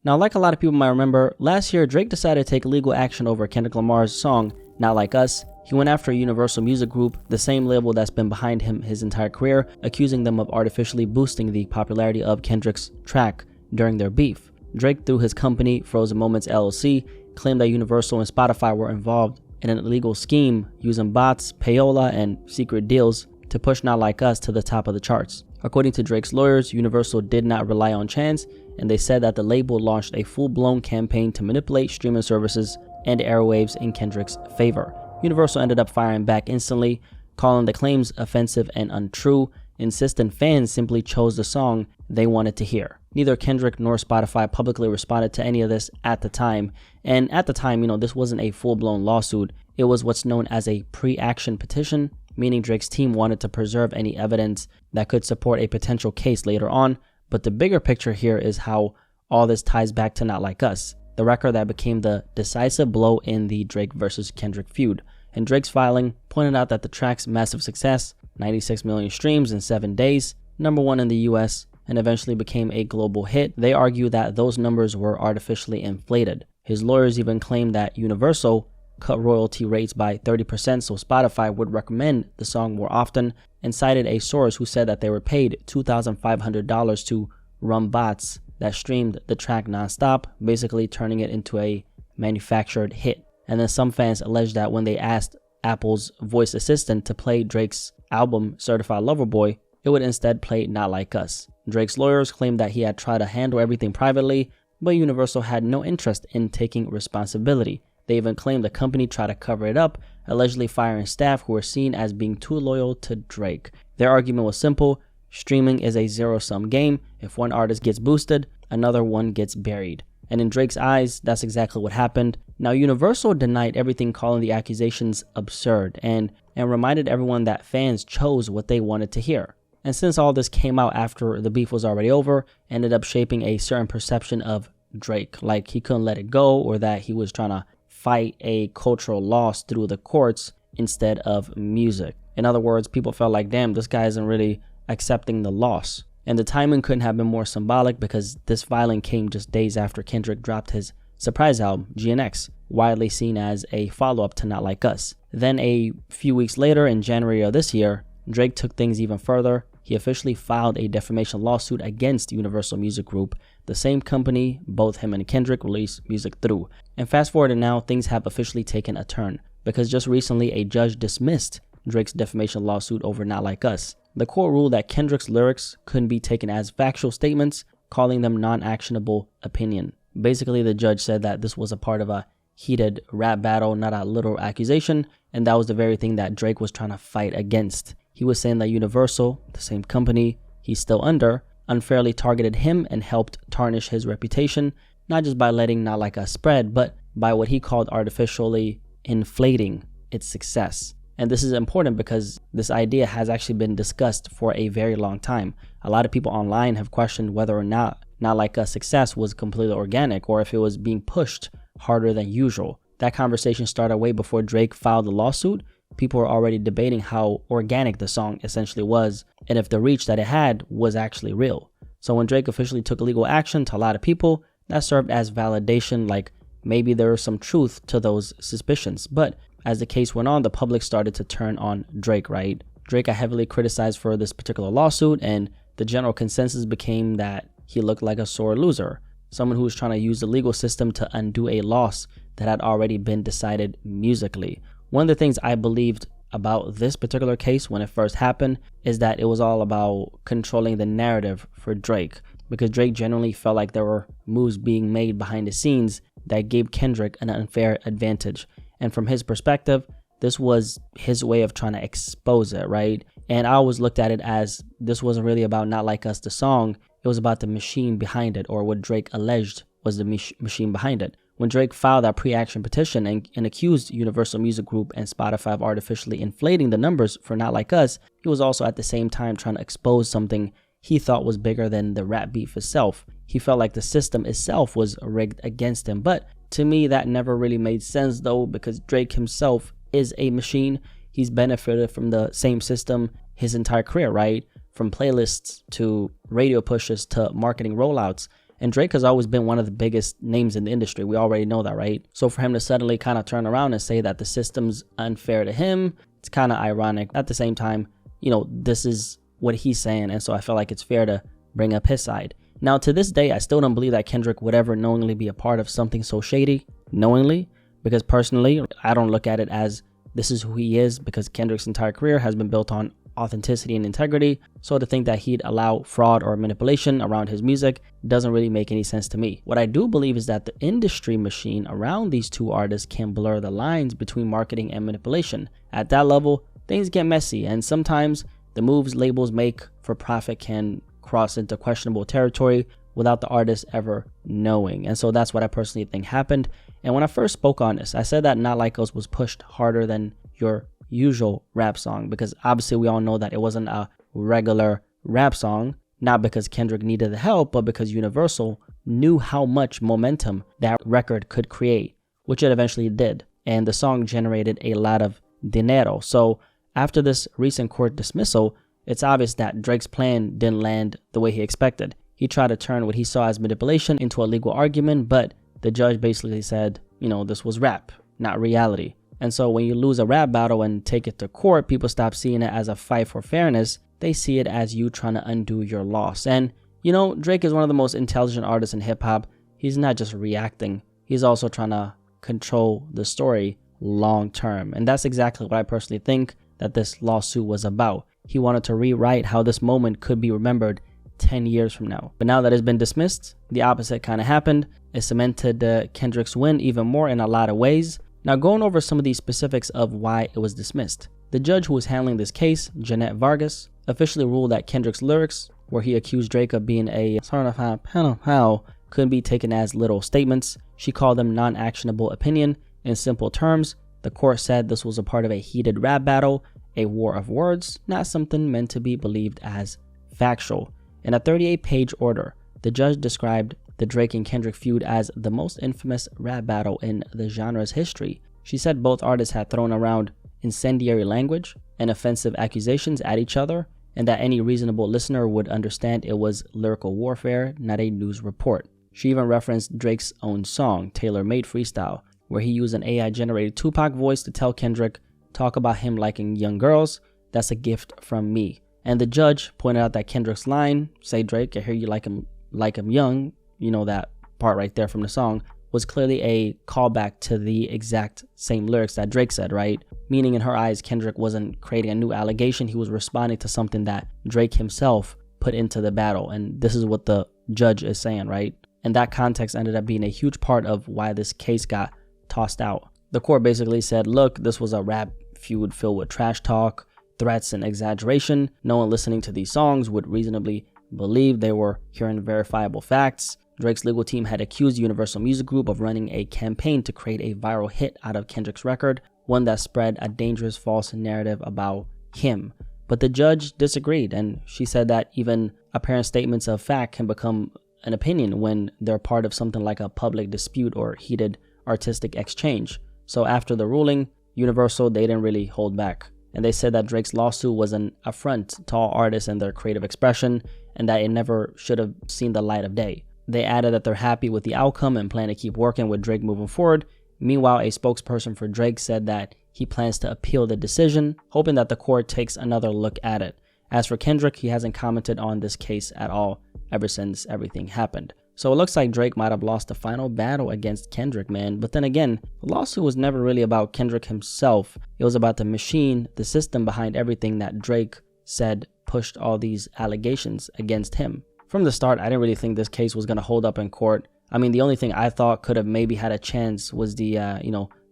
Now, like a lot of people might remember, last year Drake decided to take legal action over Kendrick Lamar's song, Not Like Us. He went after Universal Music Group, the same label that's been behind him his entire career, accusing them of artificially boosting the popularity of Kendrick's track during their beef. Drake, through his company, Frozen Moments LLC, claimed that Universal and Spotify were involved in an illegal scheme using bots, payola, and secret deals to push Not Like Us to the top of the charts. According to Drake's lawyers, Universal did not rely on chance, and they said that the label launched a full-blown campaign to manipulate streaming services and airwaves in Kendrick's favor. Universal ended up firing back instantly, calling the claims offensive and untrue, insisting fans simply chose the song they wanted to hear. Neither Kendrick nor Spotify publicly responded to any of this at the time. And at the time, this wasn't a full-blown lawsuit. It was what's known as a pre-action petition, meaning Drake's team wanted to preserve any evidence that could support a potential case later on. But the bigger picture here is how all this ties back to Not Like Us, the record that became the decisive blow in the Drake versus Kendrick feud. And Drake's filing pointed out that the track's massive success, 96 million streams in 7 days, #1 in the US, and eventually became a global hit. They argue that those numbers were artificially inflated. His lawyers even claimed that Universal cut royalty rates by 30% so Spotify would recommend the song more often, and cited a source who said that they were paid $2,500 to run bots that streamed the track nonstop, basically turning it into a manufactured hit. And then some fans alleged that when they asked Apple's voice assistant to play Drake's album Certified Lover Boy, it would instead play Not Like Us. Drake's lawyers claimed that he had tried to handle everything privately, but Universal had no interest in taking responsibility. They even claimed the company tried to cover it up, allegedly firing staff who were seen as being too loyal to Drake. Their argument was simple: streaming is a zero-sum game. If one artist gets boosted, another one gets buried. And in Drake's eyes, that's exactly what happened. Now, Universal denied everything, calling the accusations absurd, and reminded everyone that fans chose what they wanted to hear. And since all this came out after the beef was already over, ended up shaping a certain perception of Drake, like he couldn't let it go, or that he was trying to fight a cultural loss through the courts instead of music. In other words, people felt like, damn, this guy isn't really accepting the loss. And the timing couldn't have been more symbolic, because this filing came just days after Kendrick dropped his surprise album, GNX, widely seen as a follow-up to Not Like Us. Then a few weeks later, in January of this year, Drake took things even further. He officially filed a defamation lawsuit against Universal Music Group, the same company both him and Kendrick released music through. And fast forward to now, things have officially taken a turn, because just recently a judge dismissed Drake's defamation lawsuit over Not Like Us. The court ruled that Kendrick's lyrics couldn't be taken as factual statements, calling them non-actionable opinion. Basically, the judge said that this was a part of a heated rap battle, not a literal accusation, and that was the very thing that Drake was trying to fight against. He was saying that Universal, the same company he's still under, unfairly targeted him and helped tarnish his reputation, not just by letting Not Like Us spread, but by what he called artificially inflating its success. And this is important because this idea has actually been discussed for a very long time. A lot of people online have questioned whether or not Not Like Us success was completely organic, or if it was being pushed harder than usual. That conversation started way before Drake filed the lawsuit. People were already debating how organic the song essentially was, and if the reach that it had was actually real. So when Drake officially took legal action, to a lot of people, that served as validation, like maybe there was some truth to those suspicions. But as the case went on, the public started to turn on Drake, right? Drake got heavily criticized for this particular lawsuit, and the general consensus became that he looked like a sore loser, someone who was trying to use the legal system to undo a loss that had already been decided musically. One of the things I believed about this particular case when it first happened is that it was all about controlling the narrative for Drake, because Drake generally felt like there were moves being made behind the scenes that gave Kendrick an unfair advantage. And from his perspective, this was his way of trying to expose it, right? And I always looked at it as this wasn't really about Not Like Us, the song. It was about the machine behind it, or what Drake alleged was the machine behind it. When Drake filed that pre-action petition and accused Universal Music Group and Spotify of artificially inflating the numbers for Not Like Us, he was also at the same time trying to expose something he thought was bigger than the rap beef itself. He felt like the system itself was rigged against him. But to me, that never really made sense though, because Drake himself is a machine. He's benefited from the same system his entire career, right? From playlists to radio pushes to marketing rollouts. And Drake has always been one of the biggest names in the industry. We already know that, right? So for him to suddenly kind of turn around and say that the system's unfair to him, it's kind of ironic. At the same time, you know, this is what he's saying, and so I feel like it's fair to bring up his side. Now, to this day, I still don't believe that Kendrick would ever knowingly be a part of something so shady, knowingly, because personally, I don't look at it as this is who he is, because Kendrick's entire career has been built on authenticity and integrity. So to think that he'd allow fraud or manipulation around his music doesn't really make any sense to me. What I do believe is that the industry machine around these two artists can blur the lines between marketing and manipulation. At that level, things get messy, and sometimes the moves labels make for profit can cross into questionable territory without the artist ever knowing. And so that's what I personally think happened. And when I first spoke on this, I said that Not Like Us was pushed harder than your usual rap song, because obviously we all know that it wasn't a regular rap song, not because Kendrick needed the help, but because Universal knew how much momentum that record could create, which it eventually did. And the song generated a lot of dinero. So after this recent court dismissal, it's obvious that Drake's plan didn't land the way he expected. He tried to turn what he saw as manipulation into a legal argument, but the judge basically said, you know, this was rap, not reality. And so when you lose a rap battle and take it to court, people stop seeing it as a fight for fairness. They see it as you trying to undo your loss. And, you know, Drake is one of the most intelligent artists in hip hop. He's not just reacting. He's also trying to control the story long term. And that's exactly what I personally think that this lawsuit was about. He wanted to rewrite how this moment could be remembered 10 years from now. But now that it's been dismissed, the opposite kind of happened. It cemented Kendrick's win even more in a lot of ways. Now, going over some of the specifics of why it was dismissed. The judge who was handling this case, Jeanette Vargas, officially ruled that Kendrick's lyrics, where he accused Drake of being a certified pedophile, couldn't be taken as literal statements. She called them non-actionable opinion. In simple terms, the court said this was a part of a heated rap battle, a war of words, not something meant to be believed as factual. In a 38-page order, the judge described the Drake and Kendrick feud as the most infamous rap battle in the genre's history. She said both artists had thrown around incendiary language and offensive accusations at each other, and that any reasonable listener would understand it was lyrical warfare, not a news report. She even referenced Drake's own song, Tailor Made Freestyle, where he used an AI-generated Tupac voice to tell Kendrick, talk about him liking young girls, that's a gift from me. And the judge pointed out that Kendrick's line, say Drake, I hear you like him young, you know that part right there from the song, was clearly a callback to the exact same lyrics that Drake said, right? Meaning in her eyes, Kendrick wasn't creating a new allegation, he was responding to something that Drake himself put into the battle. And this is what the judge is saying, right? And that context ended up being a huge part of why this case got tossed out. The court basically said, look, this was a rap feud filled with trash talk, threats, and exaggeration. No one listening to these songs would reasonably believe they were hearing verifiable facts. Drake's legal team had accused Universal Music Group of running a campaign to create a viral hit out of Kendrick's record, one that spread a dangerous false narrative about him. But the judge disagreed, and she said that even apparent statements of fact can become an opinion when they're part of something like a public dispute or heated artistic exchange. So after the ruling, Universal, they didn't really hold back. And they said that Drake's lawsuit was an affront to all artists and their creative expression, and that it never should have seen the light of day. They added that they're happy with the outcome and plan to keep working with Drake moving forward. Meanwhile, a spokesperson for Drake said that he plans to appeal the decision, hoping that the court takes another look at it. As for Kendrick, he hasn't commented on this case at all ever since everything happened. So it looks like Drake might have lost the final battle against Kendrick, man. But then again, the lawsuit was never really about Kendrick himself. It was about the machine, the system behind everything that Drake said pushed all these allegations against him. From the start, I didn't really think this case was going to hold up in court. I mean, the only thing I thought could have maybe had a chance was the,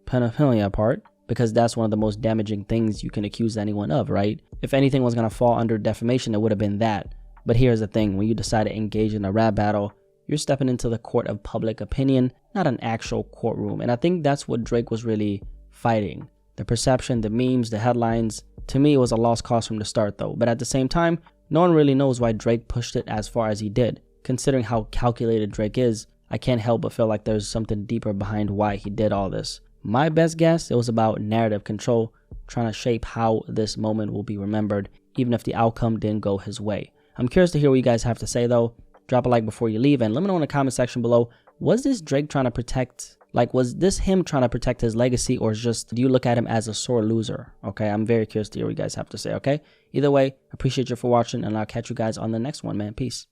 pedophilia part, because that's one of the most damaging things you can accuse anyone of, right? If anything was going to fall under defamation, it would have been that. But here's the thing, when you decide to engage in a rap battle, you're stepping into the court of public opinion, not an actual courtroom. And I think that's what Drake was really fighting. The perception, the memes, the headlines. To me, it was a lost cause from the start though. But at the same time, no one really knows why Drake pushed it as far as he did. Considering how calculated Drake is, I can't help but feel like there's something deeper behind why he did all this. My best guess, it was about narrative control, trying to shape how this moment will be remembered, even if the outcome didn't go his way. I'm curious to hear what you guys have to say though. drop a like before you leave, and let me know in the comment section below, was this Drake trying to protect, like, was this him trying to protect his legacy, or just do you look at him as a sore loser? Okay, I'm very curious to hear what you guys have to say, okay? Either way, appreciate you for watching, and I'll catch you guys on the next one, man. Peace.